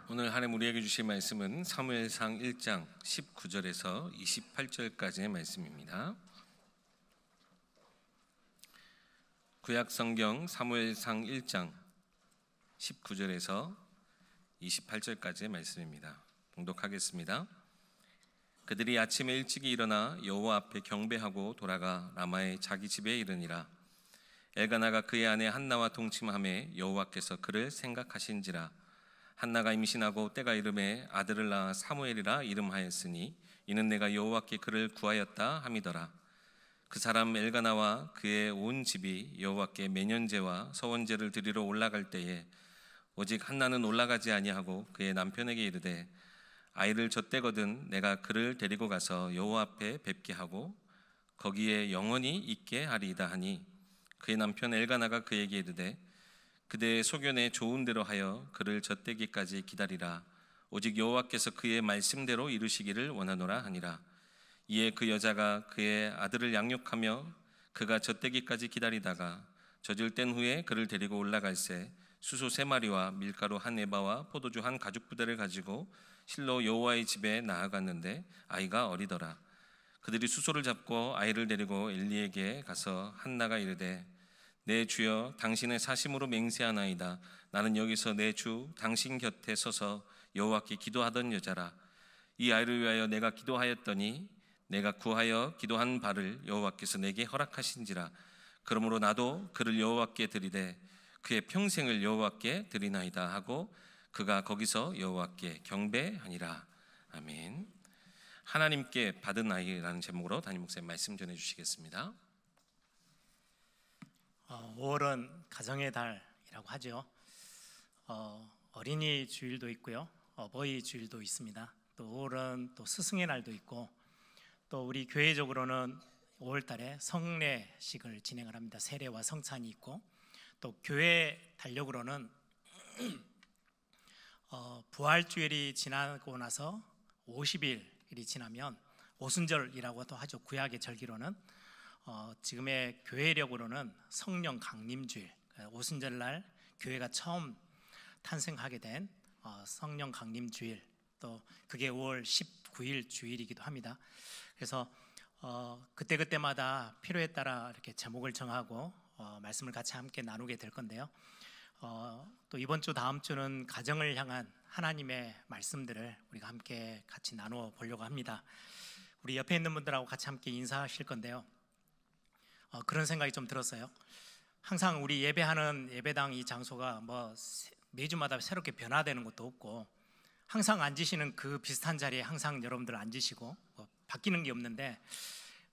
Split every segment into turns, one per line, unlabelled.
오늘 하나님 우리에게 주신 말씀은 사무엘상 1장 19절에서 28절까지의 말씀입니다. 구약성경 사무엘상 1장 19절에서 28절까지의 말씀입니다. 봉독하겠습니다. 그들이 아침에 일찍이 일어나 여호와 앞에 경배하고 돌아가 라마의 자기 집에 이르니라. 엘가나가 그의 아내 한나와 동침하매 여호와께서 그를 생각하신지라. 한나가 임신하고 때가 이름에 아들을 낳아 사무엘이라 이름하였으니 이는 내가 여호와께 그를 구하였다 함이더라. 그 사람 엘가나와 그의 온 집이 여호와께 매년제와 서원제를 드리러 올라갈 때에 오직 한나는 올라가지 아니하고 그의 남편에게 이르되 아이를 젖대거든 내가 그를 데리고 가서 여호와 앞에 뵙게 하고 거기에 영원히 있게 하리이다 하니 그의 남편 엘가나가 그에게 이르되 그대의 소견에 좋은 대로 하여 그를 젖대기까지 기다리라. 오직 여호와께서 그의 말씀대로 이루시기를 원하노라 하니라. 이에 그 여자가 그의 아들을 양육하며 그가 젖대기까지 기다리다가 젖을 뗀 후에 그를 데리고 올라갈새 수소 3마리와 밀가루 1에바와 포도주 1가죽부대를 가지고 실로 여호와의 집에 나아갔는데 아이가 어리더라. 그들이 수소를 잡고 아이를 데리고 엘리에게 가서 한나가 이르되 내 주여 당신의 사심으로 맹세하나이다. 나는 여기서 내 주 당신 곁에 서서 여호와께 기도하던 여자라. 이 아이를 위하여 내가 기도하였더니 내가 구하여 기도한 바를 여호와께서 내게 허락하신지라. 그러므로 나도 그를 여호와께 드리되 그의 평생을 여호와께 드리나이다 하고 그가 거기서 여호와께 경배하니라. 아멘. 하나님께 받은 아이라는 제목으로 담임 목사님 말씀 전해주시겠습니다.
5월은 가정의 달이라고 하죠. 어린이 주일도 있고요, 어버이 주일도 있습니다. 또 5월은 또 스승의 날도 있고, 또 우리 교회적으로는 5월 달에 성례식을 진행을 합니다. 세례와 성찬이 있고, 또 교회 달력으로는 부활주일이 지나고 나서 50일이 지나면 오순절이라고도 하죠. 구약의 절기로는 지금의 교회력으로는 성령 강림주일, 오순절날 교회가 처음 탄생하게 된 성령 강림주일, 또 그게 5월 19일 주일이기도 합니다. 그래서 그때그때마다 필요에 따라 이렇게 제목을 정하고 말씀을 같이 함께 나누게 될 건데요. 또 이번 주 다음 주는 가정을 향한 하나님의 말씀들을 우리가 함께 같이 나누어 보려고 합니다. 우리 옆에 있는 분들하고 같이 함께 인사하실 건데요. 그런 생각이 좀 들었어요. 항상 우리 예배하는 예배당 이 장소가 매주마다 새롭게 변화되는 것도 없고, 항상 앉으시는 그 비슷한 자리에 항상 여러분들 앉으시고 바뀌는 게 없는데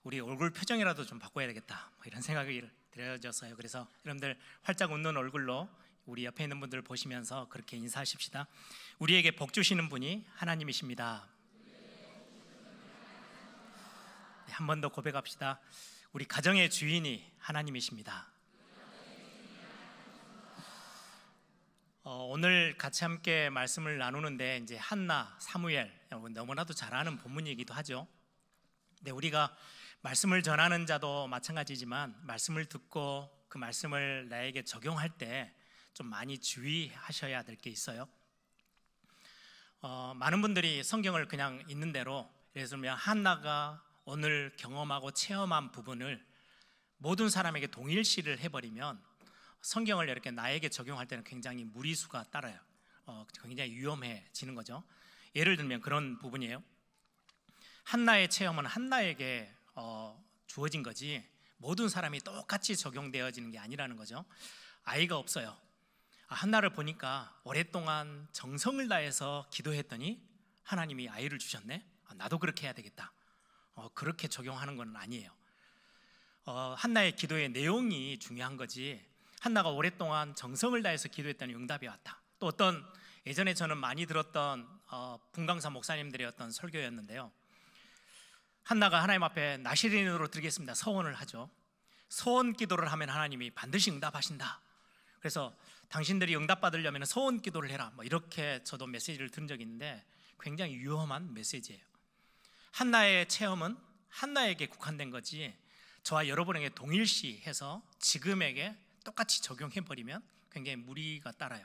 우리 얼굴 표정이라도 좀 바꿔야 되겠다, 이런 생각이 들어졌어요. 그래서 여러분들 활짝 웃는 얼굴로 우리 옆에 있는 분들 보시면서 그렇게 인사하십시다. 우리에게 복 주시는 분이 하나님이십니다. 네, 한 번 더 고백합시다. 우리 가정의 주인이 하나님이십니다. 오늘 같이 함께 말씀을 나누는데 이제 한나, 사무엘, 너무나도 잘 아는 본문이기도 하죠. 근데 우리가 말씀을 전하는 자도 마찬가지지만 말씀을 듣고 그 말씀을 나에게 적용할 때 좀 많이 주의하셔야 될 게 있어요. 많은 분들이 성경을 그냥 있는 대로, 예를 들면 한나가 오늘 경험하고 체험한 부분을 모든 사람에게 동일시를 해버리면 성경을 이렇게 나에게 적용할 때는 굉장히 무리수가 따라요. 굉장히 위험해지는 거죠. 예를 들면 그런 부분이에요. 한나의 체험은 한나에게 주어진 거지 모든 사람이 똑같이 적용되어지는 게 아니라는 거죠. 아이가 없어요. 한나를 보니까 오랫동안 정성을 다해서 기도했더니 하나님이 아이를 주셨네. 나도 그렇게 해야 되겠다. 그렇게 적용하는 건 아니에요. 한나의 기도의 내용이 중요한 거지, 한나가 오랫동안 정성을 다해서 기도했더니 응답이 왔다. 또 어떤 예전에 저는 많이 들었던 분강사 목사님들의 어떤 설교였는데요. 한나가 하나님 앞에 나시린으로 드리겠습니다 서원을 하죠. 서원 기도를 하면 하나님이 반드시 응답하신다. 그래서 당신들이 응답받으려면 서원 기도를 해라, 이렇게 저도 메시지를 들은 적이 있는데 굉장히 위험한 메시지예요. 한나의 체험은 한나에게 국한된 거지 저와 여러분에게 동일시해서 지금에게 똑같이 적용해버리면 굉장히 무리가 따라요.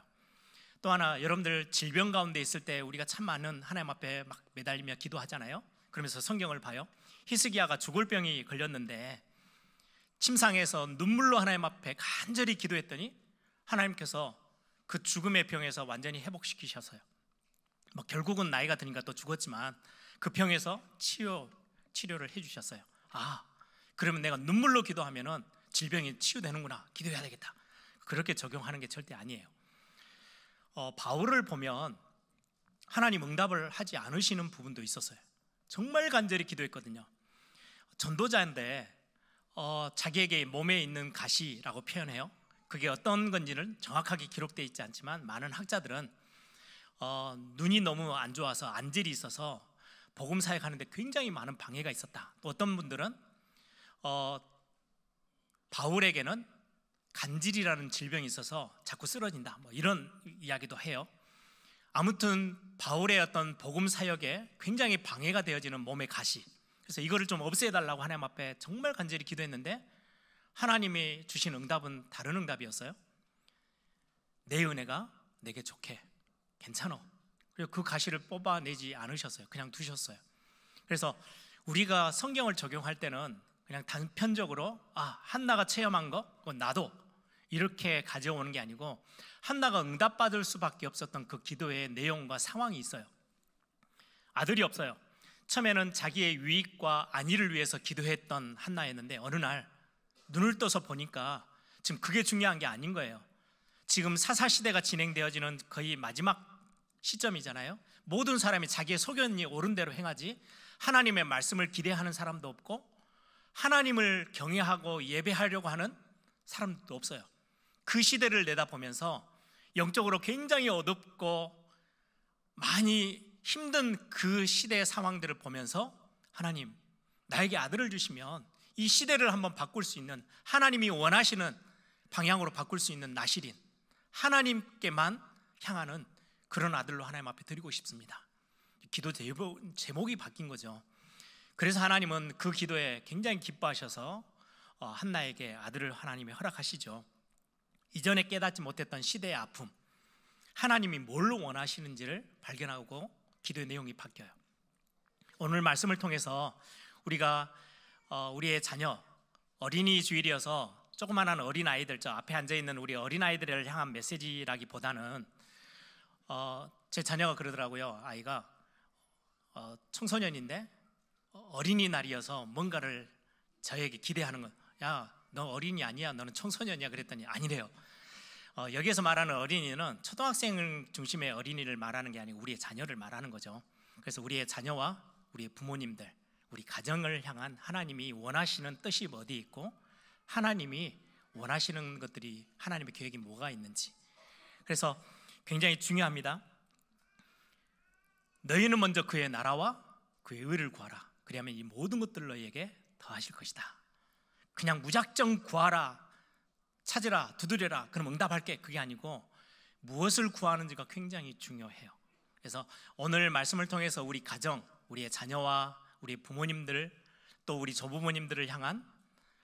또 하나, 여러분들 질병 가운데 있을 때 우리가 참 많은 하나님 앞에 막 매달리며 기도하잖아요. 그러면서 성경을 봐요. 히스기야가 죽을 병이 걸렸는데 침상에서 눈물로 하나님 앞에 간절히 기도했더니 하나님께서 그 죽음의 병에서 완전히 회복시키셨어요. 뭐 결국은 나이가 드니까 또 죽었지만 그 병에서 치료를 해주셨어요. 아, 그러면 내가 눈물로 기도하면은 질병이 치유되는구나, 기도해야 되겠다. 그렇게 적용하는 게 절대 아니에요. 바울을 보면 하나님 응답을 하지 않으시는 부분도 있었어요. 정말 간절히 기도했거든요. 전도자인데 자기에게 몸에 있는 가시라고 표현해요. 그게 어떤 건지는 정확하게 기록되어 있지 않지만 많은 학자들은 눈이 너무 안 좋아서 안질이 있어서 복음 사역하는데 굉장히 많은 방해가 있었다. 또 어떤 분들은 바울에게는 간질이라는 질병이 있어서 자꾸 쓰러진다, 뭐 이런 이야기도 해요. 아무튼 바울의 어떤 복음 사역에 굉장히 방해가 되어지는 몸의 가시, 그래서 이거를 좀 없애달라고 하나님 앞에 정말 간절히 기도했는데 하나님이 주신 응답은 다른 응답이었어요. 내 은혜가 내게 좋게, 괜찮아. 그리고 그 가시를 뽑아내지 않으셨어요. 그냥 두셨어요. 그래서 우리가 성경을 적용할 때는 그냥 단편적으로 한나가 체험한 거, 그건 나도 이렇게 가져오는 게 아니고 한나가 응답받을 수밖에 없었던 그 기도의 내용과 상황이 있어요. 아들이 없어요. 처음에는 자기의 유익과 안위를 위해서 기도했던 한나였는데 어느 날 눈을 떠서 보니까 지금 그게 중요한 게 아닌 거예요. 지금 사사시대가 진행되어지는 거의 마지막 시점이잖아요. 모든 사람이 자기의 소견이 옳은 대로 행하지 하나님의 말씀을 기대하는 사람도 없고 하나님을 경외하고 예배하려고 하는 사람도 없어요. 그 시대를 내다보면서 영적으로 굉장히 어둡고 많이 힘든 그 시대의 상황들을 보면서 하나님, 나에게 아들을 주시면 이 시대를 한번 바꿀 수 있는, 하나님이 원하시는 방향으로 바꿀 수 있는 나실인 하나님께만 향하는 그런 아들로 하나님 앞에 드리고 싶습니다. 기도 제목이 바뀐 거죠. 그래서 하나님은 그 기도에 굉장히 기뻐하셔서 한나에게 아들을 하나님이 허락하시죠. 이전에 깨닫지 못했던 시대의 아픔, 하나님이 뭘 원하시는지를 발견하고 기도의 내용이 바뀌어요. 오늘 말씀을 통해서 우리가 우리의 자녀, 어린이 주일이어서 조그만한 어린아이들, 저 앞에 앉아있는 우리 어린아이들을 향한 메시지라기보다는 제 자녀가 그러더라고요. 아이가 청소년인데 어린이날이어서 뭔가를 저에게 기대하는 거. 야, 너 어린이 아니야, 너는 청소년이야. 그랬더니 아니래요. 여기에서 말하는 어린이는 초등학생 중심의 어린이를 말하는 게 아니고 우리의 자녀를 말하는 거죠. 그래서 우리의 자녀와 우리의 부모님들, 우리 가정을 향한 하나님이 원하시는 뜻이 어디 있고 하나님이 원하시는 것들이, 하나님의 계획이 뭐가 있는지, 그래서 굉장히 중요합니다. 너희는 먼저 그의 나라와 그의 의를 구하라. 그리하면 이 모든 것들을 너희에게 더하실 것이다. 그냥 무작정 구하라, 찾으라, 두드려라, 그럼 응답할게, 그게 아니고 무엇을 구하는지가 굉장히 중요해요. 그래서 오늘 말씀을 통해서 우리 가정, 우리의 자녀와 우리 부모님들, 또 우리 조부모님들을 향한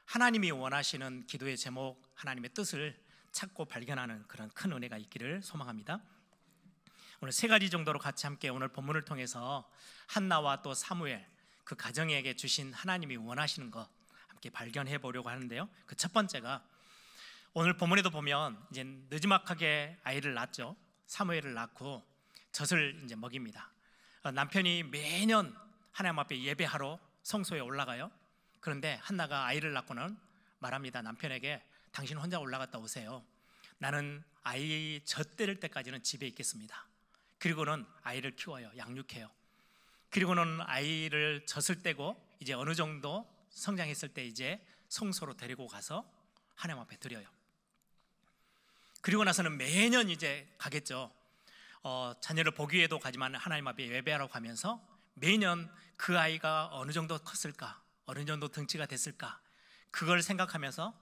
하나님이 원하시는 기도의 제목, 하나님의 뜻을 찾고 발견하는 그런 큰 은혜가 있기를 소망합니다. 오늘 세 가지 정도로 같이 함께 오늘 본문을 통해서 한나와 또 사무엘, 그 가정에게 주신 하나님이 원하시는 것 함께 발견해 보려고 하는데요. 그 첫 번째가 오늘 본문에도 보면 이제 느지막하게 아이를 낳았죠. 사무엘을 낳고 젖을 이제 먹입니다. 남편이 매년 하나님 앞에 예배하러 성소에 올라가요. 그런데 한나가 아이를 낳고는 말합니다. 남편에게 당신 혼자 올라갔다 오세요. 나는 아이 젖 때릴 때까지는 집에 있겠습니다. 그리고는 아이를 키워요. 양육해요. 그리고는 아이를 젖을 떼고 이제 어느 정도 성장했을 때 이제 성소로 데리고 가서 하나님 앞에 드려요. 그리고 나서는 매년 이제 가겠죠. 자녀를 보기 위해도 가지만 하나님 앞에 예배하러 가면서 매년 그 아이가 어느 정도 컸을까, 어느 정도 등치가 됐을까, 그걸 생각하면서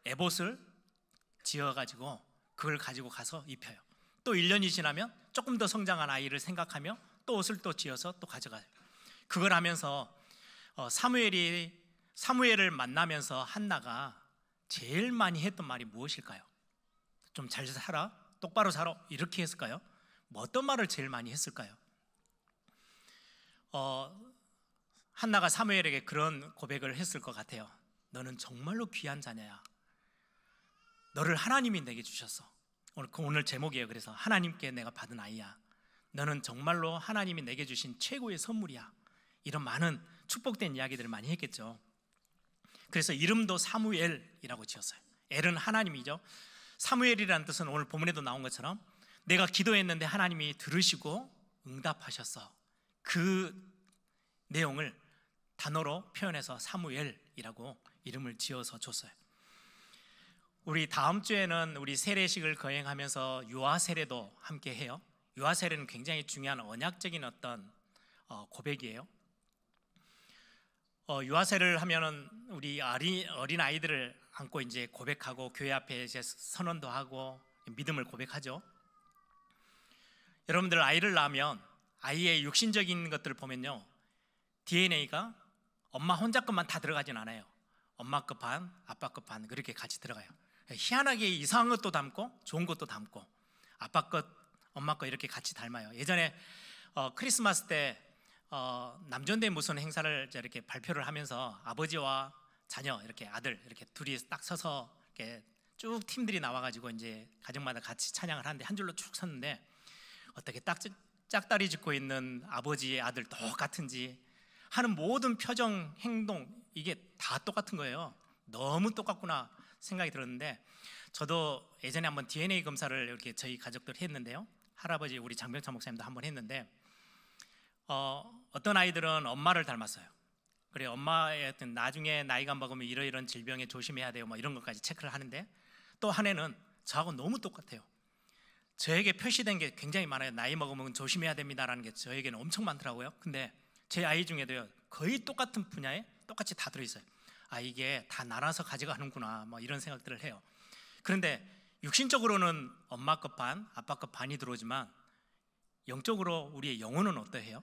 에봇을 지어가지고 그걸 가지고 가서 입혀요. 또 1년이 지나면 조금 더 성장한 아이를 생각하며 또 옷을 또 지어서 또 가져가요. 그걸 하면서 사무엘을 만나면서 한나가 제일 많이 했던 말이 무엇일까요? 좀 잘 살아, 똑바로 살아, 이렇게 했을까요? 뭐 어떤 말을 제일 많이 했을까요? 한나가 사무엘에게 그런 고백을 했을 것 같아요. 너는 정말로 귀한 자녀야. 너를 하나님이 내게 주셨어. 오늘 제목이에요. 그래서 하나님께 내가 받은 아이야. 너는 정말로 하나님이 내게 주신 최고의 선물이야. 이런 많은 축복된 이야기들을 많이 했겠죠. 그래서 이름도 사무엘이라고 지었어요. 엘은 하나님이죠. 사무엘이라는 뜻은 오늘 본문에도 나온 것처럼 내가 기도했는데 하나님이 들으시고 응답하셨어. 그 내용을 단어로 표현해서 사무엘이라고 이름을 지어서 줬어요. 우리 다음 주에는 우리 세례식을 거행하면서 유아 세례도 함께 해요. 유아 세례는 굉장히 중요한 언약적인 어떤 고백이에요. 유아 세례를 하면은 우리 어린 아이들을 안고 이제 고백하고 교회 앞에 이제 선언도 하고 믿음을 고백하죠. 여러분들 아이를 낳으면 아이의 육신적인 것들을 보면요, DNA가 엄마 혼자 것만 다 들어가진 않아요. 엄마 것 반, 아빠 것 반, 그렇게 같이 들어가요. 희한하게 이상한 것도 담고 좋은 것도 담고 아빠 것, 엄마 것 이렇게 같이 닮아요. 예전에 크리스마스 때 남전대 무슨 행사를 이렇게 발표를 하면서 아버지와 자녀 이렇게 아들 이렇게 둘이 딱 서서 이렇게 쭉 팀들이 나와가지고 이제 가정마다 같이 찬양을 하는데 한 줄로 쭉 섰는데 어떻게 딱 짝다리 짚고 있는 아버지의 아들 똑같은지 하는 모든 표정, 행동 이게 다 똑같은 거예요. 너무 똑같구나 생각이 들었는데 저도 예전에 한번 DNA 검사를 이렇게 저희 가족들 했는데요. 할아버지 우리 장병찬 목사님도 한번 했는데 어떤 아이들은 엄마를 닮았어요. 그래 엄마의 어떤 나중에 나이가 먹으면 이러이런 질병에 조심해야 돼요. 뭐 이런 것까지 체크를 하는데 또 한 애는 저하고 너무 똑같아요. 저에게 표시된 게 굉장히 많아요. 나이 먹으면 조심해야 됩니다라는 게 저에게는 엄청 많더라고요. 근데 제 아이 중에도요 거의 똑같은 분야에 똑같이 다 들어있어요. 아 이게 다 나눠서 가져가는구나 뭐 이런 생각들을 해요. 그런데 육신적으로는 엄마 것 반, 아빠 것 반이 들어오지만 영적으로 우리의 영혼은 어떠해요?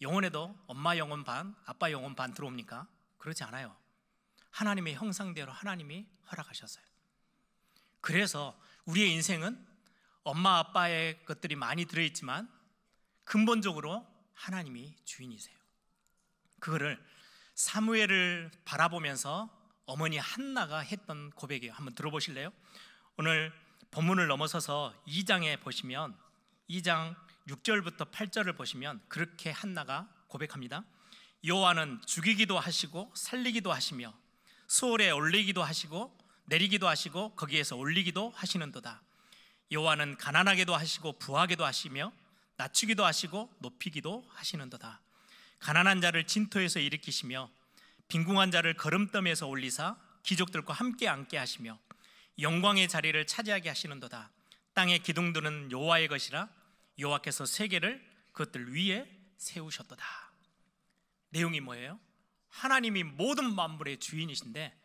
영혼에도 엄마 영혼 반, 아빠 영혼 반 들어옵니까? 그렇지 않아요. 하나님의 형상대로 하나님이 허락하셨어요. 그래서 우리의 인생은 엄마 아빠의 것들이 많이 들어있지만 근본적으로 하나님이 주인이세요. 그거를 사무엘을 바라보면서 어머니 한나가 했던 고백이에요. 한번 들어보실래요? 오늘 본문을 넘어서서 2장에 보시면 2장 6절부터 8절을 보시면 그렇게 한나가 고백합니다. 여호와는 죽이기도 하시고 살리기도 하시며 수월에 올리기도 하시고 내리기도 하시고 거기에서 올리기도 하시는도다. 여호와는 가난하게도 하시고 부하게도 하시며 낮추기도 하시고 높이기도 하시는도다. 가난한 자를 진토에서 일으키시며 빈궁한 자를 거름더미에서 올리사 귀족들과 함께 앉게 하시며 영광의 자리를 차지하게 하시는도다. 땅의 기둥들은 여호와의 것이라 여호와께서 세계를 그것들 위에 세우셨도다. 내용이 뭐예요? 하나님이 모든 만물의 주인이신데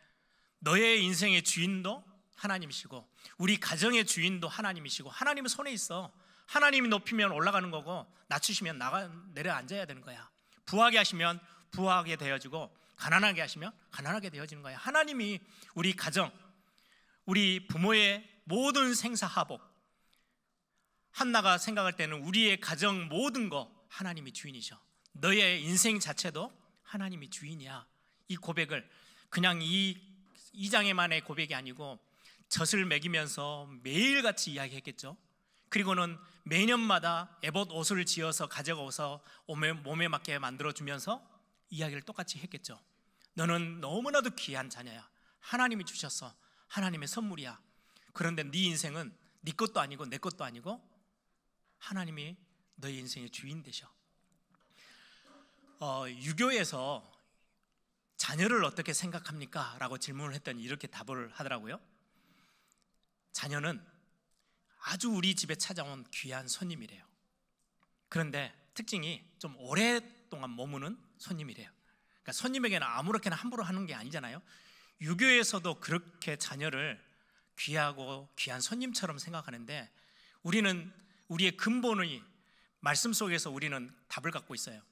너의 인생의 주인도 하나님이시고 우리 가정의 주인도 하나님이시고 하나님은 손에 있어. 하나님이 높이면 올라가는 거고 낮추시면 내려앉아야 되는 거야. 부하게 하시면 부하게 되어지고 가난하게 하시면 가난하게 되어지는 거야. 하나님이 우리 가정, 우리 부모의 모든 생사하복, 한나가 생각할 때는 우리의 가정 모든 거 하나님이 주인이셔. 너의 인생 자체도 하나님이 주인이야. 이 고백을 그냥 이 2장에만의 고백이 아니고 젖을 먹이면서 매일같이 이야기했겠죠. 그리고는 매년마다 에봇 옷을 지어서 가져가서 몸에 맞게 만들어주면서 이야기를 똑같이 했겠죠. 너는 너무나도 귀한 자녀야. 하나님이 주셨어. 하나님의 선물이야. 그런데 네 인생은 네 것도 아니고 내 것도 아니고 하나님이 너의 인생의 주인 되셔. 유교에서 자녀를 어떻게 생각합니까? 라고 질문을 했더니 이렇게 답을 하더라고요. 자녀는 아주 우리 집에 찾아온 귀한 손님이래요. 그런데 특징이 좀 오랫동안 머무는 손님이래요. 그러니까 손님에게는 아무렇게나 함부로 하는 게 아니잖아요. 유교에서도 그렇게 자녀를 귀하고 귀한 손님처럼 생각하는데 우리는 우리의 근본의 말씀 속에서 우리는 답을 갖고 있어요.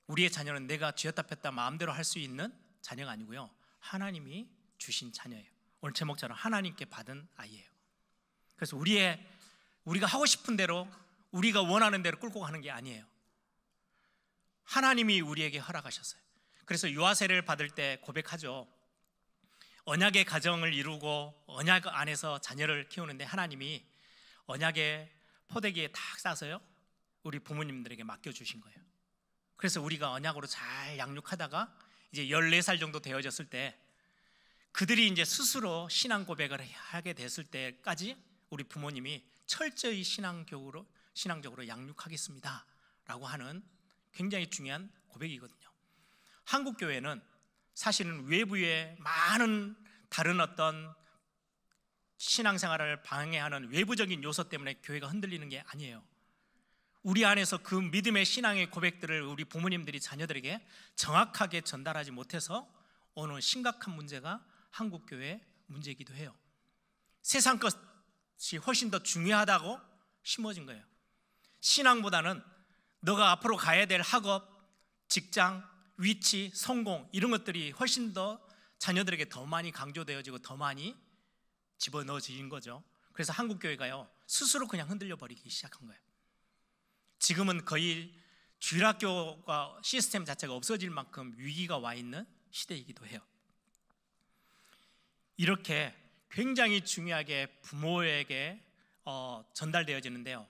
우리의 자녀는 내가 쥐었다 폈다 마음대로 할 수 있는 자녀가 아니고요, 하나님이 주신 자녀예요. 오늘 제목처럼 하나님께 받은 아이예요. 그래서 우리의 우리가 하고 싶은 대로, 우리가 원하는 대로 끌고 가는 게 아니에요. 하나님이 우리에게 허락하셨어요. 그래서 유아세례를 받을 때 고백하죠. 언약의 가정을 이루고 언약 안에서 자녀를 키우는데 하나님이 언약의 포대기에 탁 싸서요, 우리 부모님들에게 맡겨주신 거예요. 그래서 우리가 언약으로 잘 양육하다가 이제 14살 정도 되어졌을 때 그들이 이제 스스로 신앙 고백을 하게 됐을 때까지 우리 부모님이 철저히 신앙적으로 양육하겠습니다 라고 하는 굉장히 중요한 고백이거든요. 한국 교회는 사실은 외부의 많은 다른 어떤 신앙생활을 방해하는 외부적인 요소 때문에 교회가 흔들리는 게 아니에요. 우리 안에서 그 믿음의 신앙의 고백들을 우리 부모님들이 자녀들에게 정확하게 전달하지 못해서 오는 심각한 문제가 한국 교회의 문제이기도 해요. 세상 것이 훨씬 더 중요하다고 심어진 거예요. 신앙보다는 너가 앞으로 가야 될 학업, 직장, 위치, 성공 이런 것들이 훨씬 더 자녀들에게 더 많이 강조되어지고 더 많이 집어넣어진 거죠. 그래서 한국 교회가요, 스스로 그냥 흔들려 버리기 시작한 거예요. 지금은 거의 주일학교가 시스템 자체가 없어질 만큼 위기가 와 있는 시대이기도 해요. 이렇게 굉장히 중요하게 부모에게 전달되어지는데요,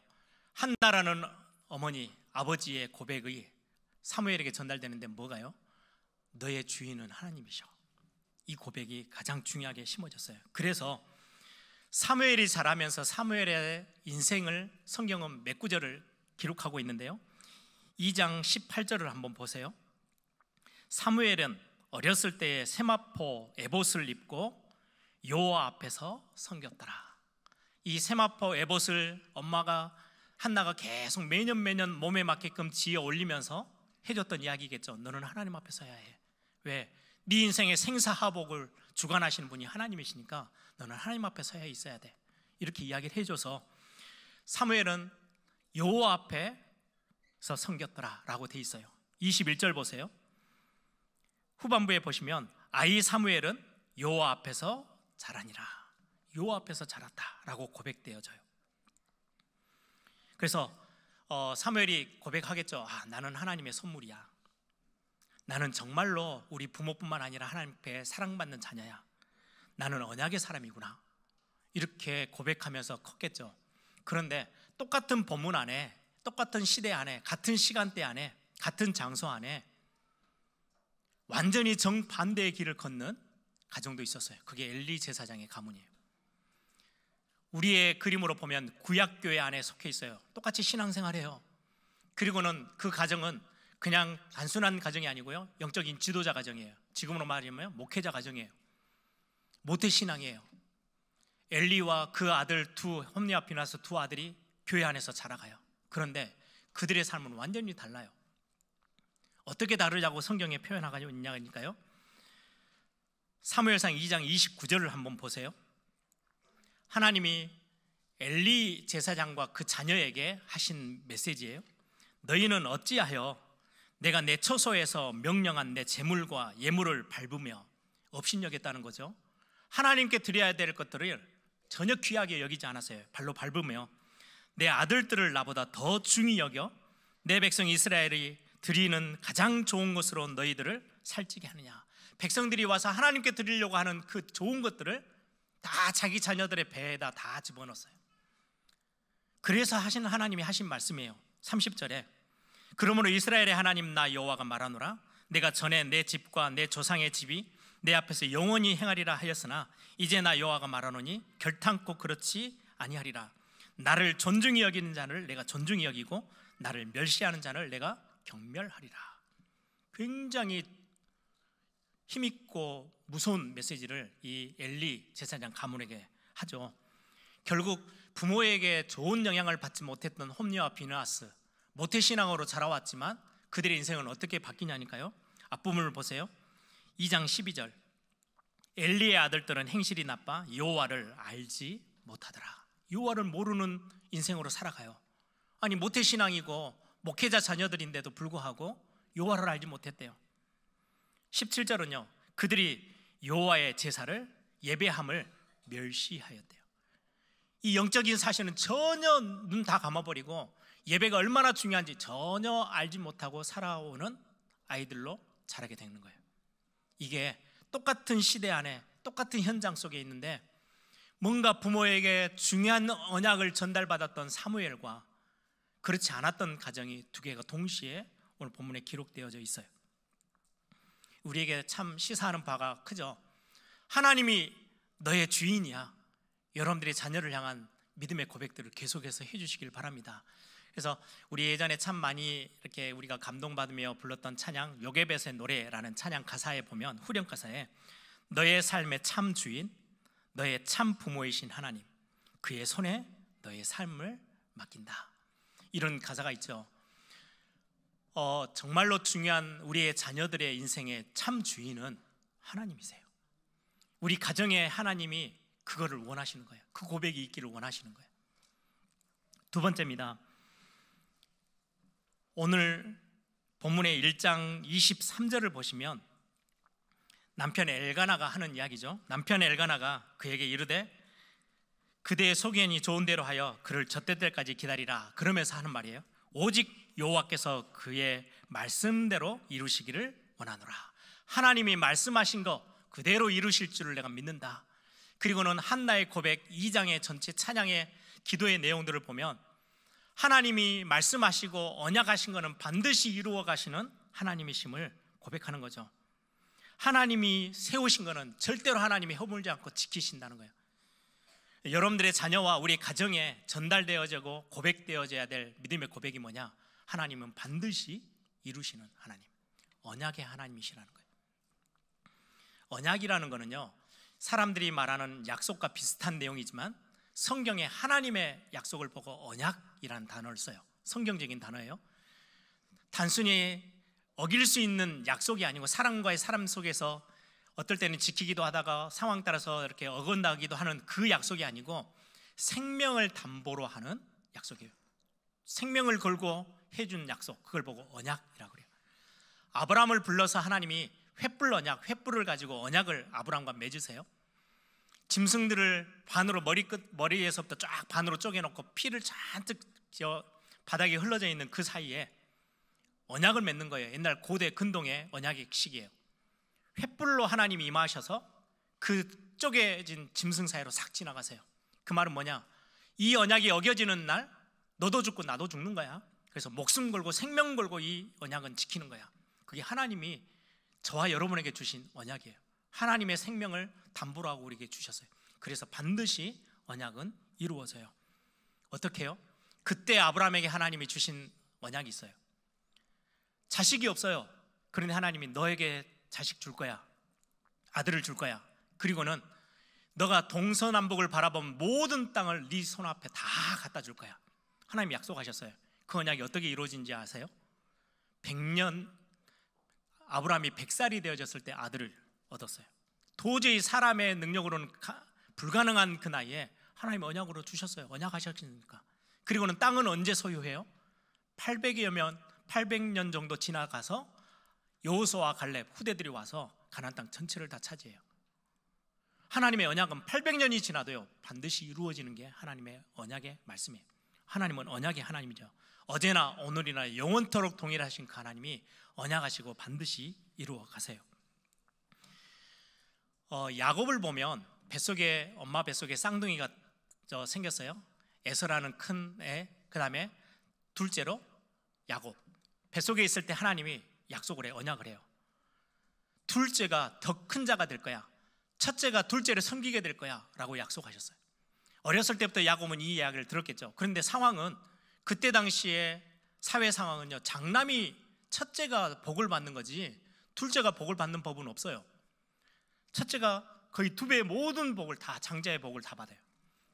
한나라는 어머니, 아버지의 고백이 사무엘에게 전달되는데 뭐가요? 너의 주인은 하나님이셔. 이 고백이 가장 중요하게 심어졌어요. 그래서 사무엘이 자라면서 사무엘의 인생을 성경은 몇 구절을 기록하고 있는데요, 2장 18절을 한번 보세요. 사무엘은 어렸을 때에 세마포 에봇을 입고 여호와 앞에서 섬겼더라. 이 세마포 에봇을 엄마가 한나가 계속 매년 몸에 맞게끔 지어 올리면서 해줬던 이야기겠죠. 너는 하나님 앞에 서야 해. 왜? 네 인생의 생사하복을 주관하시는 분이 하나님이시니까 너는 하나님 앞에 서야 있어야 돼. 이렇게 이야기를 해줘서 사무엘은 여호와 앞에서 섬겼더라 라고 돼 있어요. 21절 보세요. 후반부에 보시면 아이 사무엘은 여호와 앞에서 자라니라. 여호와 앞에서 자랐다 라고 고백되어져요. 그래서 사무엘이 고백하겠죠. 나는 하나님의 선물이야. 나는 정말로 우리 부모뿐만 아니라 하나님 앞에 사랑받는 자녀야. 나는 언약의 사람이구나. 이렇게 고백하면서 컸겠죠. 그런데 똑같은 본문 안에, 똑같은 시대 안에, 같은 시간대 안에, 같은 장소 안에 완전히 정반대의 길을 걷는 가정도 있었어요. 그게 엘리 제사장의 가문이에요. 우리의 그림으로 보면 구약교회 안에 속해 있어요. 똑같이 신앙생활해요. 그리고는 그 가정은 그냥 단순한 가정이 아니고요, 영적인 지도자 가정이에요. 지금으로 말하면 목회자 가정이에요. 모태신앙이에요. 엘리와 그 아들 홈리와 비나스 두 아들이 교회 안에서 자라가요. 그런데 그들의 삶은 완전히 달라요. 어떻게 다르냐고 성경에 표현하고 있냐니까요, 사무엘상 2장 29절을 한번 보세요. 하나님이 엘리 제사장과 그 자녀에게 하신 메시지예요. 너희는 어찌하여 내가 내 처소에서 명령한 내 제물과 예물을 밟으며 업신여겼다는 거죠. 하나님께 드려야 될 것들을 전혀 귀하게 여기지 않았어요. 발로 밟으며 내 아들들을 나보다 더 중히 여겨 내 백성 이스라엘이 드리는 가장 좋은 것으로 너희들을 살찌게 하느냐. 백성들이 와서 하나님께 드리려고 하는 그 좋은 것들을 다 자기 자녀들의 배에다 다 집어넣었어요. 그래서 하나님이 하신 말씀이에요. 30절에 그러므로 이스라엘의 하나님 나 여호와가 말하노라. 내가 전에 내 집과 내 조상의 집이 내 앞에서 영원히 행하리라 하였으나 이제 나 여호와가 말하노니 결탄코 그렇지 아니하리라. 나를 존중히 여기는 자를 내가 존중히 여기고 나를 멸시하는 자를 내가 경멸하리라. 굉장히 힘있고 무서운 메시지를 이 엘리 제사장 가문에게 하죠. 결국 부모에게 좋은 영향을 받지 못했던 홈리와 비느하스, 모태신앙으로 자라왔지만 그들의 인생은 어떻게 바뀌냐니까요. 앞부분을 보세요. 2장 12절 엘리의 아들들은 행실이 나빠 여호와를 알지 못하더라. 여호와를 모르는 인생으로 살아가요. 아니 모태신앙이고 목회자 자녀들인데도 불구하고 여호와를 알지 못했대요. 17절은요, 그들이 여호와의 제사를 예배함을 멸시하였대요. 이 영적인 사실은 전혀 눈 다 감아버리고 예배가 얼마나 중요한지 전혀 알지 못하고 살아오는 아이들로 자라게 되는 거예요. 이게 똑같은 시대 안에 똑같은 현장 속에 있는데 뭔가 부모에게 중요한 언약을 전달받았던 사무엘과 그렇지 않았던 가정이 두 개가 동시에 오늘 본문에 기록되어져 있어요. 우리에게 참 시사하는 바가 크죠. 하나님이 너의 주인이야. 여러분들의 자녀를 향한 믿음의 고백들을 계속해서 해주시길 바랍니다. 그래서 우리 예전에 참 많이 이렇게 우리가 감동받으며 불렀던 찬양 요게벳의 노래라는 찬양 가사에 보면 후렴 가사에 너의 삶의 참 주인, 너의 참 부모이신 하나님, 그의 손에 너의 삶을 맡긴다. 이런 가사가 있죠. 정말로 중요한 우리의 자녀들의 인생의 참 주인은 하나님이세요. 우리 가정에 하나님이 그거를 원하시는 거예요. 그 고백이 있기를 원하시는 거예요. 두 번째입니다. 오늘 본문의 1장 23절을 보시면 남편 엘가나가 하는 이야기죠. 남편 엘가나가 그에게 이르되 그대의 소견이 좋은 대로 하여 그를 젖될 때까지 기다리라. 그러면서 하는 말이에요. 오직 여호와께서 그의 말씀대로 이루시기를 원하노라. 하나님이 말씀하신 거 그대로 이루실 줄을 내가 믿는다. 그리고는 한나의 고백 2장의 전체 찬양의 기도의 내용들을 보면 하나님이 말씀하시고 언약하신 것은 반드시 이루어 가시는 하나님이심을 고백하는 거죠. 하나님이 세우신 것은 절대로 하나님이 허물지 않고 지키신다는 거예요. 여러분들의 자녀와 우리 가정에 전달되어지고 고백되어져야 될 믿음의 고백이 뭐냐? 하나님은 반드시 이루시는 하나님, 언약의 하나님이시라는 거예요. 언약이라는 거는요, 사람들이 말하는 약속과 비슷한 내용이지만 성경에 하나님의 약속을 보고 언약이라는 단어를 써요. 성경적인 단어예요. 단순히 어길 수 있는 약속이 아니고 사람과의 사람 속에서 어떨 때는 지키기도 하다가 상황 따라서 이렇게 어긋나기도 하는 그 약속이 아니고 생명을 담보로 하는 약속이에요. 생명을 걸고 해준 약속, 그걸 보고 언약이라고 그래요. 아브라함을 불러서 하나님이 횃불 언약, 횃불을 가지고 언약을 아브라함과 맺으세요. 짐승들을 반으로 머리에서부터 쫙 반으로 쪼개놓고 피를 잔뜩 바닥에 흘러져 있는 그 사이에 언약을 맺는 거예요. 옛날 고대 근동의 언약의 식이에요. 횃불로 하나님이 임하셔서 그 쪼개진 짐승 사이로 싹 지나가세요. 그 말은 뭐냐? 이 언약이 어겨지는 날 너도 죽고 나도 죽는 거야. 그래서 목숨 걸고 생명 걸고 이 언약은 지키는 거야. 그게 하나님이 저와 여러분에게 주신 언약이에요. 하나님의 생명을 담보로 하고 우리에게 주셨어요. 그래서 반드시 언약은 이루어져요. 어떻게 해요? 그때 아브라함에게 하나님이 주신 언약이 있어요. 자식이 없어요. 그런데 하나님이 너에게 자식 줄 거야. 아들을 줄 거야. 그리고는 너가 동서남북을 바라본 모든 땅을 네 손 앞에 다 갖다 줄 거야. 하나님이 약속하셨어요. 그 언약이 어떻게 이루어진지 아세요? 100년, 아브라함이 100살이 되어졌을 때 아들을 얻었어요. 도저히 사람의 능력으로는 불가능한 그 나이에 하나님이 언약으로 주셨어요. 언약하셨으니까. 그리고는 땅은 언제 소유해요? 800년 정도 지나가서 여호수아와 갈렙 후대들이 와서 가나안 땅 전체를 다 차지해요. 하나님의 언약은 800년이 지나도요 반드시 이루어지는 게 하나님의 언약의 말씀이에요. 하나님은 언약의 하나님이죠. 어제나 오늘이나 영원토록 동일하신 그 하나님이 언약하시고 반드시 이루어 가세요. 야곱을 보면 뱃속에, 엄마 뱃속에 쌍둥이가 생겼어요. 에서라는 큰 애, 그 다음에 둘째로 야곱. 뱃속에 있을 때 하나님이 약속을 해요. 언약을 해요. 둘째가 더 큰 자가 될 거야. 첫째가 둘째를 섬기게 될 거야 라고 약속하셨어요. 어렸을 때부터 야곱은 이 이야기를 들었겠죠. 그런데 상황은 그때 당시에 사회 상황은요, 장남이 첫째가 복을 받는 거지 둘째가 복을 받는 법은 없어요. 첫째가 거의 2배의 모든 복을 다, 장자의 복을 다 받아요.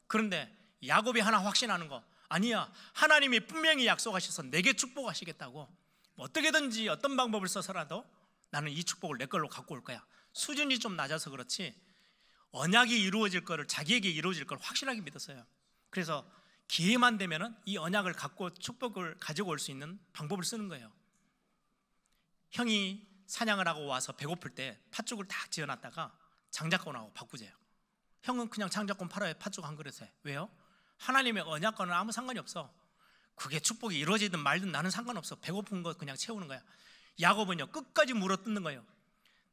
그런데 야곱이 하나 확신하는 거, 아니야, 하나님이 분명히 약속하셔서 내게 축복하시겠다고, 어떻게든지 어떤 방법을 써서라도 나는 이 축복을 내 걸로 갖고 올 거야. 수준이 좀 낮아서 그렇지 언약이 이루어질 거를, 자기에게 이루어질 걸 확실하게 믿었어요. 그래서 기회만 되면은 이 언약을 갖고 축복을 가지고 올 수 있는 방법을 쓰는 거예요. 형이 사냥을 하고 와서 배고플 때 팥죽을 딱 지어놨다가 장작권하고 바꾸재요. 형은 그냥 장작권 팔아야 팥죽 한 그릇에. 왜요? 하나님의 언약과는 아무 상관이 없어. 그게 축복이 이루어지든 말든 나는 상관없어. 배고픈 거 그냥 채우는 거야. 야곱은요, 끝까지 물어뜯는 거예요.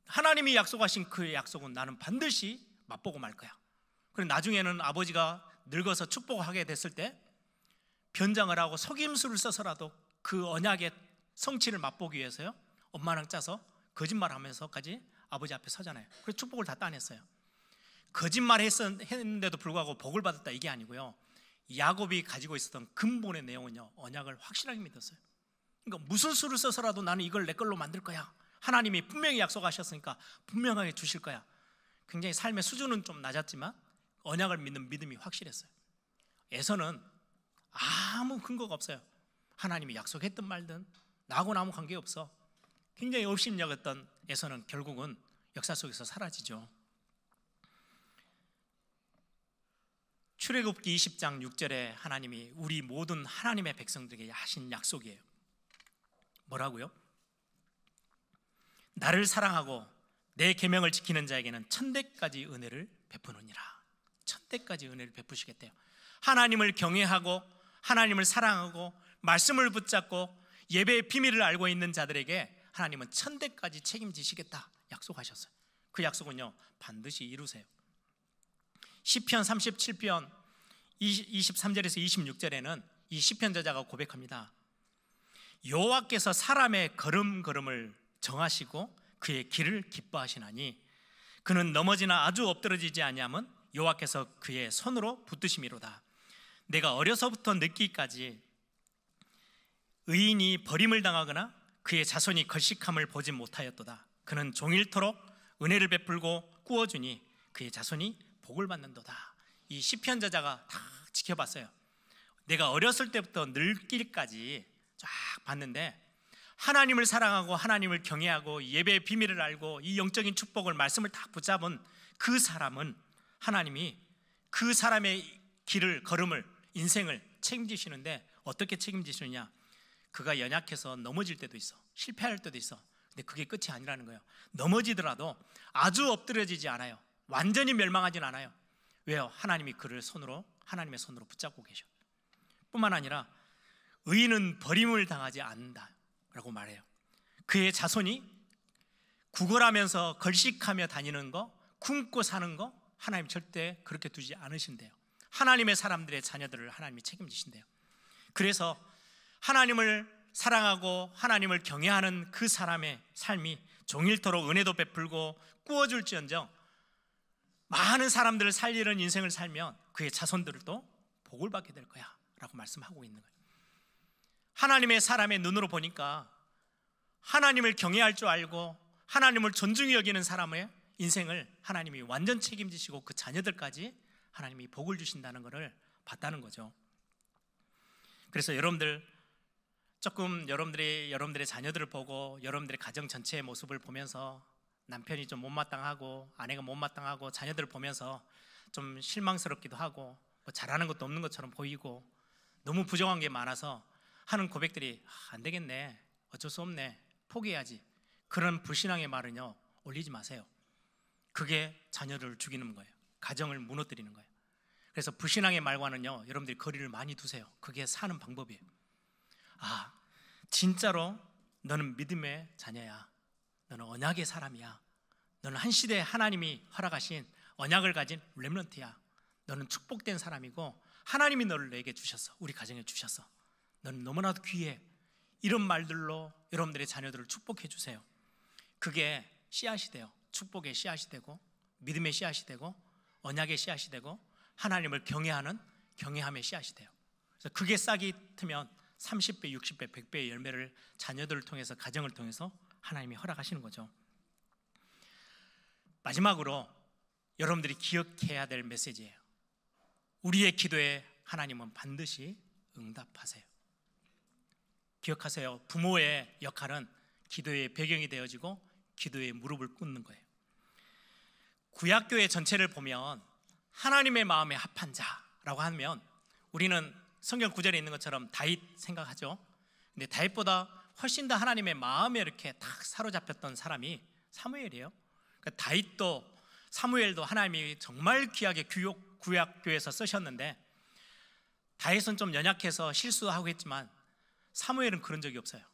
하나님이 약속하신 그 약속은 나는 반드시 맛보고 말 거야. 그리고 나중에는 아버지가 늙어서 축복하게 됐을 때 변장을 하고 속임수를 써서라도 그 언약의 성취를 맛보기 위해서요, 엄마랑 짜서 거짓말하면서까지 아버지 앞에 서잖아요. 그래서 축복을 다 따냈어요. 거짓말했는데도 불구하고 복을 받았다 이게 아니고요, 야곱이 가지고 있었던 근본의 내용은요, 언약을 확실하게 믿었어요. 그러니까 무슨 수를 써서라도 나는 이걸 내 걸로 만들 거야. 하나님이 분명히 약속하셨으니까 분명하게 주실 거야. 굉장히 삶의 수준은 좀 낮았지만 언약을 믿는 믿음이 확실했어요. 에서는 아무 근거가 없어요. 하나님이 약속했든 말든 나하고는 아무 관계없어. 굉장히 업신여겼던 에서는 결국은 역사 속에서 사라지죠. 출애굽기 20장 6절에 하나님이 우리 모든 하나님의 백성들에게 하신 약속이에요. 뭐라고요? 나를 사랑하고 내 계명을 지키는 자에게는 1000대까지 은혜를 베푸느니라. 1000대까지 은혜를 베푸시겠대요. 하나님을 경외하고 하나님을 사랑하고 말씀을 붙잡고 예배의 비밀을 알고 있는 자들에게 하나님은 1000대까지 책임지시겠다 약속하셨어요. 그 약속은요, 반드시 이루세요. 시편 37편 23절에서 26절에는 이 시편 저자가 고백합니다. 여호와께서 사람의 걸음걸음을 정하시고 그의 길을 기뻐하시나니 그는 넘어지나 아주 엎드러지지 아니함은 여호와께서 그의 손으로 붙드심이로다. 내가 어려서부터 늙기까지 의인이 버림을 당하거나 그의 자손이 걸식함을 보지 못하였도다. 그는 종일토록 은혜를 베풀고 꾸어주니 그의 자손이 복을 받는도다. 이 시편 저자가 다 지켜봤어요. 내가 어렸을 때부터 늙기까지 쫙 봤는데 하나님을 사랑하고 하나님을 경외하고 예배의 비밀을 알고 이 영적인 축복을 말씀을 다 붙잡은 그 사람은 하나님이 그 사람의 길을 걸음을 인생을 책임지시는데 어떻게 책임지시느냐? 그가 연약해서 넘어질 때도 있어. 실패할 때도 있어. 근데 그게 끝이 아니라는 거예요. 넘어지더라도 아주 엎드려지지 않아요. 완전히 멸망하진 않아요. 왜요? 하나님이 그를 하나님의 손으로 붙잡고 계셔. 뿐만 아니라 의인은 버림을 당하지 않는다라고 말해요. 그의 자손이 구걸하면서 걸식하며 다니는 거, 굶고 사는 거 하나님 절대 그렇게 두지 않으신대요. 하나님의 사람들의 자녀들을 하나님이 책임지신대요. 그래서 하나님을 사랑하고 하나님을 경외하는 그 사람의 삶이 종일토록 은혜도 베풀고 꾸어줄지언정 많은 사람들을 살리는 인생을 살면 그의 자손들도 복을 받게 될 거야 라고 말씀하고 있는 거예요. 하나님의 사람의 눈으로 보니까 하나님을 경외할 줄 알고 하나님을 존중히 여기는 사람의 인생을 하나님이 완전 책임지시고 그 자녀들까지 하나님이 복을 주신다는 것을 봤다는 거죠. 그래서 여러분들 조금 여러분들의 자녀들을 보고 여러분들의 가정 전체의 모습을 보면서 남편이 좀 못마땅하고 아내가 못마땅하고 자녀들을 보면서 좀 실망스럽기도 하고 뭐 잘하는 것도 없는 것처럼 보이고 너무 부정한 게 많아서 하는 고백들이 안 되겠네, 어쩔 수 없네, 포기해야지, 그런 불신앙의 말은요 올리지 마세요. 그게 자녀를 죽이는 거예요. 가정을 무너뜨리는 거예요. 그래서 불신앙의 말과는요 여러분들이 거리를 많이 두세요. 그게 사는 방법이에요. 아, 진짜로 너는 믿음의 자녀야. 너는 언약의 사람이야. 너는 한 시대에 하나님이 허락하신 언약을 가진 렘넌트야. 너는 축복된 사람이고 하나님이 너를 내게 주셨어. 우리 가정에 주셨어. 너는 너무나도 귀해. 이런 말들로 여러분들의 자녀들을 축복해 주세요. 그게 씨앗이 돼요. 축복의 씨앗이 되고 믿음의 씨앗이 되고 언약의 씨앗이 되고 하나님을 경외하는 경외함의 씨앗이 돼요. 그래서 그게 싹이 트면 30배, 60배, 100배의 열매를 자녀들을 통해서, 가정을 통해서 하나님이 허락하시는 거죠. 마지막으로 여러분들이 기억해야 될 메시지예요. 우리의 기도에 하나님은 반드시 응답하세요. 기억하세요. 부모의 역할은 기도의 배경이 되어지고 기도의 무릎을 꿇는 거예요. 구약교회 전체를 보면 하나님의 마음에 합한 자라고 하면 우리는 성경 구절에 있는 것처럼 다윗 생각하죠. 근데 다윗보다 훨씬 더 하나님의 마음에 이렇게 딱 사로잡혔던 사람이 사무엘이에요. 그러니까 다윗도 사무엘도 하나님이 정말 귀하게 구약교회에서 쓰셨는데 다윗은 좀 연약해서 실수하고 했지만 사무엘은 그런 적이 없어요.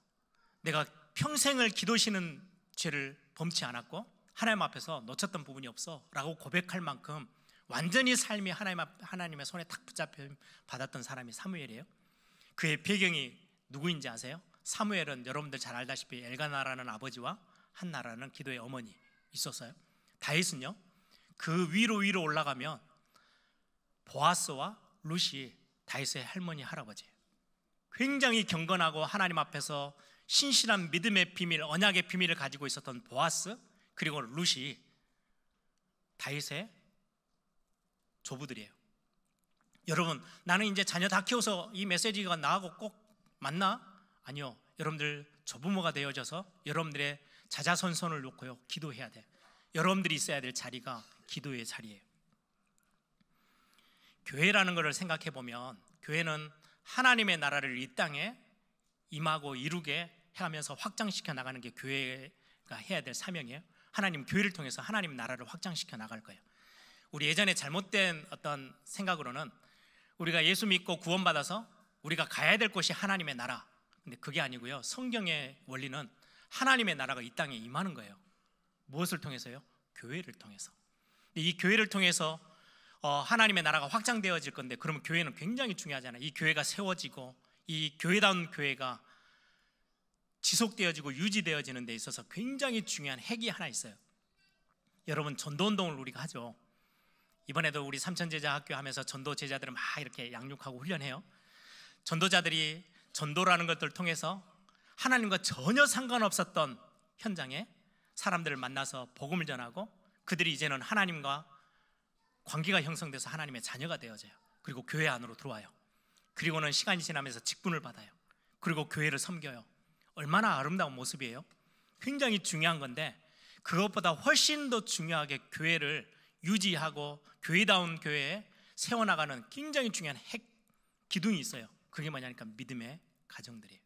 내가 평생을 기도시는 죄를 범치 않았고 하나님 앞에서 놓쳤던 부분이 없어 라고 고백할 만큼 완전히 삶이 하나님의 손에 탁 붙잡혀 받았던 사람이 사무엘이에요. 그의 배경이 누구인지 아세요? 사무엘은 여러분들 잘 알다시피 엘가나라는 아버지와 한나라는 기도의 어머니 있었어요. 다윗은요, 그 위로 올라가면 보아스와 룻이 다윗의 할머니 할아버지예요. 굉장히 경건하고 하나님 앞에서 신실한 믿음의 비밀, 언약의 비밀을 가지고 있었던 보아스 그리고 룻이 다윗의 조부들이에요. 여러분, 나는 이제 자녀 다 키워서 이 메시지가 나하고 꼭 맞나? 아니요. 여러분들 조부모가 되어져서 여러분들의 자자손손을 놓고요 기도해야 돼. 여러분들이 있어야 될 자리가 기도의 자리예요. 교회라는 것을 생각해 보면 교회는 하나님의 나라를 이 땅에 임하고 이루게 해가면서 확장시켜 나가는 게 교회가 해야 될 사명이에요. 하나님 교회를 통해서 하나님 나라를 확장시켜 나갈 거예요. 우리 예전에 잘못된 어떤 생각으로는 우리가 예수 믿고 구원받아서 우리가 가야 될 곳이 하나님의 나라, 근데 그게 아니고요, 성경의 원리는 하나님의 나라가 이 땅에 임하는 거예요. 무엇을 통해서요? 교회를 통해서. 이 교회를 통해서 하나님의 나라가 확장되어질 건데, 그러면 교회는 굉장히 중요하잖아요. 이 교회가 세워지고 이 교회다운 교회가 지속되어지고 유지되어지는 데 있어서 굉장히 중요한 핵이 하나 있어요. 여러분, 전도운동을 우리가 하죠. 이번에도 우리 삼천제자학교 하면서 전도 제자들을 막 이렇게 양육하고 훈련해요. 전도자들이 전도라는 것들을 통해서 하나님과 전혀 상관없었던 현장에 사람들을 만나서 복음을 전하고 그들이 이제는 하나님과 관계가 형성돼서 하나님의 자녀가 되어져요. 그리고 교회 안으로 들어와요. 그리고는 시간이 지나면서 직분을 받아요. 그리고 교회를 섬겨요. 얼마나 아름다운 모습이에요. 굉장히 중요한 건데, 그것보다 훨씬 더 중요하게 교회를 유지하고 교회다운 교회에 세워나가는 굉장히 중요한 핵 기둥이 있어요. 그게 뭐냐니까 믿음의 가정들이에요.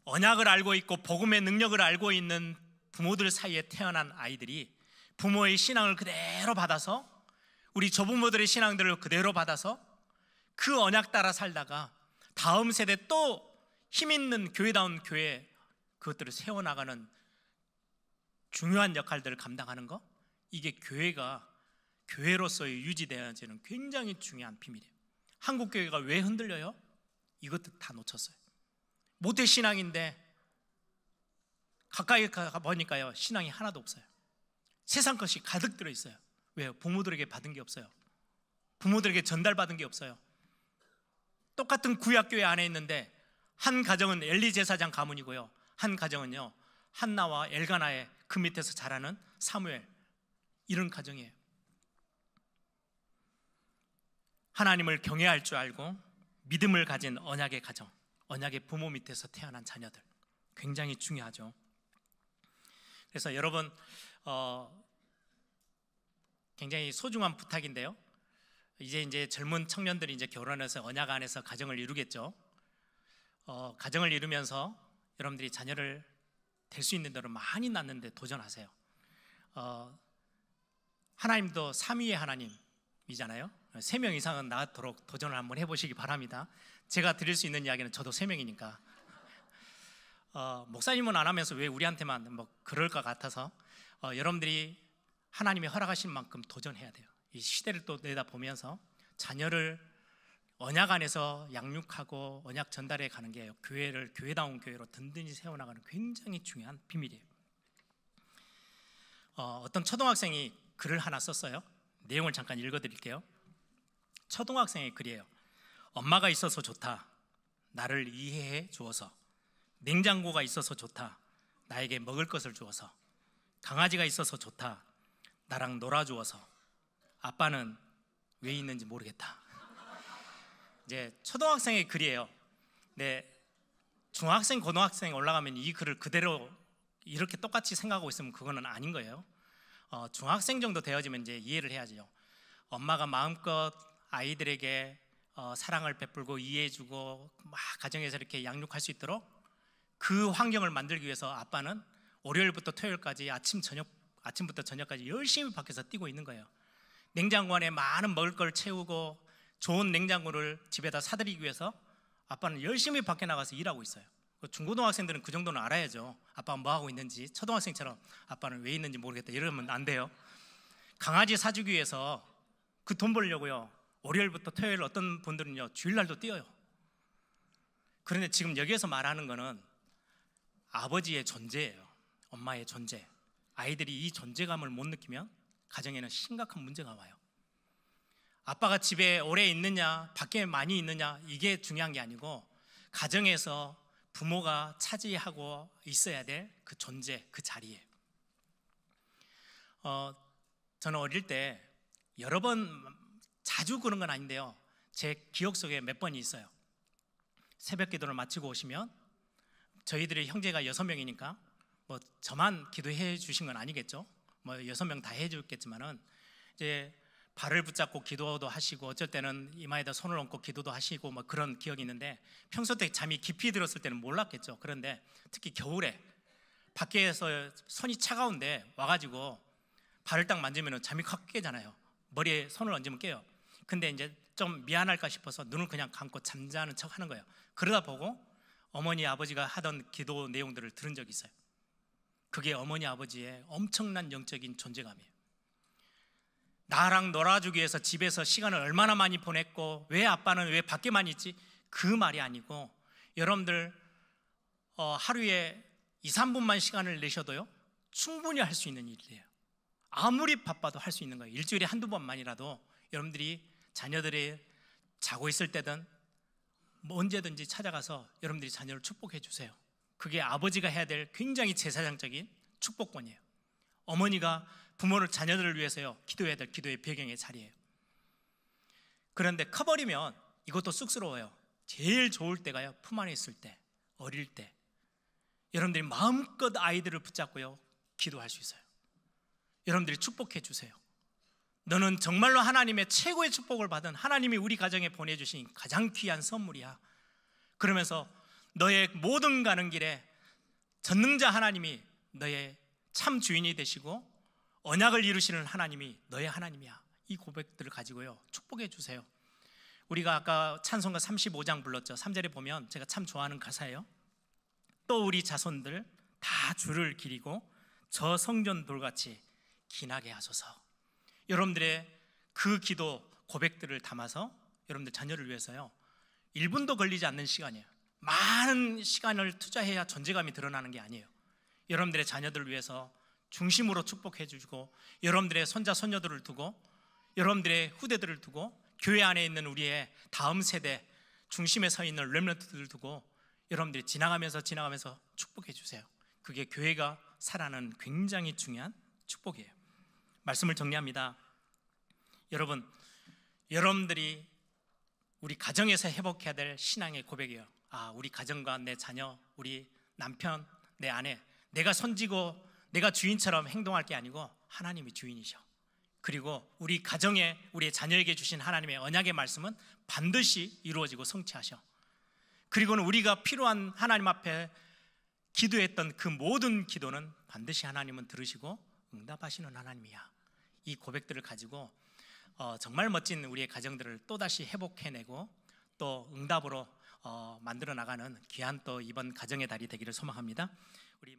언약을 알고 있고 복음의 능력을 알고 있는 부모들 사이에 태어난 아이들이 부모의 신앙을 그대로 받아서, 우리 조부모들의 신앙들을 그대로 받아서 그 언약 따라 살다가 다음 세대 또 힘있는 교회다운 교회, 그것들을 세워나가는 중요한 역할들을 감당하는 거, 이게 교회가 교회로서의 유지되어지는 굉장히 중요한 비밀이에요. 한국 교회가 왜 흔들려요? 이것도 다 놓쳤어요. 모태신앙인데 가까이 가보니까요 신앙이 하나도 없어요. 세상 것이 가득 들어있어요. 왜요? 부모들에게 받은 게 없어요. 부모들에게 전달받은 게 없어요. 똑같은 구약교회 안에 있는데 한 가정은 엘리 제사장 가문이고요, 한 가정은요 한나와 엘가나의 그 밑에서 자라는 사무엘, 이런 가정이에요. 하나님을 경외할 줄 알고 믿음을 가진 언약의 가정, 언약의 부모 밑에서 태어난 자녀들, 굉장히 중요하죠. 그래서 여러분, 굉장히 소중한 부탁인데요, 이제 젊은 청년들이 이제 결혼해서 언약 안에서 가정을 이루겠죠. 가정을 이루면서 여러분들이 자녀를 될 수 있는 대로 많이 낳는데 도전하세요. 하나님도 삼위의 하나님이잖아요. 3명 이상은 낳도록 도전을 한번 해보시기 바랍니다. 제가 드릴 수 있는 이야기는 저도 3명이니까 목사님은 안 하면서 왜 우리한테만 뭐 그럴 것 같아서 여러분들이 하나님이 허락하신 만큼 도전해야 돼요. 이 시대를 또 내다보면서 자녀를 언약 안에서 양육하고 언약 전달해 가는 게 교회를 교회다운 교회로 든든히 세워나가는 굉장히 중요한 비밀이에요. 어떤 초등학생이 글을 하나 썼어요. 내용을 잠깐 읽어드릴게요. 초등학생의 글이에요. 엄마가 있어서 좋다. 나를 이해해 주어서. 냉장고가 있어서 좋다. 나에게 먹을 것을 주어서. 강아지가 있어서 좋다. 나랑 놀아주어서. 아빠는 왜 있는지 모르겠다. 이제 초등학생의 글이에요. 네, 중학생, 고등학생 올라가면 이 글을 그대로 이렇게 똑같이 생각하고 있으면 그거는 아닌 거예요. 중학생 정도 되어지면 이제 이해를 해야죠. 엄마가 마음껏 아이들에게 사랑을 베풀고 이해해주고 막 가정에서 이렇게 양육할 수 있도록 그 환경을 만들기 위해서 아빠는 월요일부터 토요일까지 아침부터 저녁까지 열심히 밖에서 뛰고 있는 거예요. 냉장고 안에 많은 먹을 걸 채우고 좋은 냉장고를 집에다 사들이기 위해서 아빠는 열심히 밖에 나가서 일하고 있어요. 중고등학생들은 그 정도는 알아야죠. 아빠가 뭐 하고 있는지. 초등학생처럼 아빠는 왜 있는지 모르겠다 이러면 안 돼요. 강아지 사주기 위해서 그 돈 벌려고요, 월요일부터 토요일 어떤 분들은요 주일날도 뛰어요. 그런데 지금 여기에서 말하는 거는 아버지의 존재예요. 엄마의 존재. 아이들이 이 존재감을 못 느끼면 가정에는 심각한 문제가 와요. 아빠가 집에 오래 있느냐 밖에 많이 있느냐 이게 중요한 게 아니고 가정에서 부모가 차지하고 있어야 될 그 존재, 그 자리에. 저는 어릴 때 여러 번, 자주 그런 건 아닌데요, 제 기억 속에 몇 번이 있어요. 새벽 기도를 마치고 오시면 저희들이 형제가 6명이니까 뭐 저만 기도해 주신 건 아니겠죠. 뭐 6명 다 해줬겠지만은 이제 발을 붙잡고 기도도 하시고 어쩔 때는 이마에다 손을 얹고 기도도 하시고 뭐 그런 기억이 있는데, 평소 때 잠이 깊이 들었을 때는 몰랐겠죠. 그런데 특히 겨울에 밖에서 손이 차가운데 와가지고 발을 딱 만지면 잠이 확 깨잖아요. 머리에 손을 얹으면 깨요. 근데 이제 좀 미안할까 싶어서 눈을 그냥 감고 잠자는 척 하는 거예요. 그러다 보고 어머니 아버지가 하던 기도 내용들을 들은 적이 있어요. 그게 어머니 아버지의 엄청난 영적인 존재감이에요. 나랑 놀아주기 위해서 집에서 시간을 얼마나 많이 보냈고 왜 아빠는 왜 밖에만 있지? 그 말이 아니고 여러분들 하루에 2, 3분만 시간을 내셔도요 충분히 할 수 있는 일이에요. 아무리 바빠도 할 수 있는 거예요. 일주일에 한두 번만이라도 여러분들이 자녀들이 자고 있을 때든 뭐 언제든지 찾아가서 여러분들이 자녀를 축복해 주세요. 그게 아버지가 해야 될 굉장히 제사장적인 축복권이에요. 어머니가 부모를 자녀들을 위해서요 기도해야 될 기도의 배경의 자리예요. 그런데 커버리면 이것도 쑥스러워요. 제일 좋을 때가요 품 안에 있을 때, 어릴 때 여러분들이 마음껏 아이들을 붙잡고요 기도할 수 있어요. 여러분들이 축복해 주세요. 너는 정말로 하나님의 최고의 축복을 받은, 하나님이 우리 가정에 보내주신 가장 귀한 선물이야. 그러면서 너의 모든 가는 길에 전능자 하나님이 너의 참 주인이 되시고 언약을 이루시는 하나님이 너의 하나님이야. 이 고백들을 가지고요 축복해 주세요. 우리가 아까 찬송가 35장 불렀죠. 3절에 보면 제가 참 좋아하는 가사예요. 또 우리 자손들 다 주를 기리고 저 성전 돌같이 기나게 하소서. 여러분들의 그 기도 고백들을 담아서 여러분들 자녀를 위해서요 1분도 걸리지 않는 시간이에요. 많은 시간을 투자해야 존재감이 드러나는 게 아니에요. 여러분들의 자녀들을 위해서 중심으로 축복해 주시고, 여러분들의 손자 손녀들을 두고, 여러분들의 후대들을 두고, 교회 안에 있는 우리의 다음 세대 중심에 서 있는 렘넌트들을 두고 여러분들이 지나가면서 축복해 주세요. 그게 교회가 살아가는 굉장히 중요한 축복이에요. 말씀을 정리합니다. 여러분들이 우리 가정에서 회복해야 될 신앙의 고백이에요. 우리 가정과 내 자녀, 우리 남편, 내 아내, 내가 손지고 내가 주인처럼 행동할 게 아니고 하나님이 주인이셔. 그리고 우리 가정에 우리의 자녀에게 주신 하나님의 언약의 말씀은 반드시 이루어지고 성취하셔. 그리고는 우리가 필요한 하나님 앞에 기도했던 그 모든 기도는 반드시 하나님은 들으시고 응답하시는 하나님이야. 이 고백들을 가지고 정말 멋진 우리의 가정들을 또다시 회복해내고 또 응답으로 만들어 나가는 귀한 또 이번 가정의 달이 되기를 소망합니다. 우리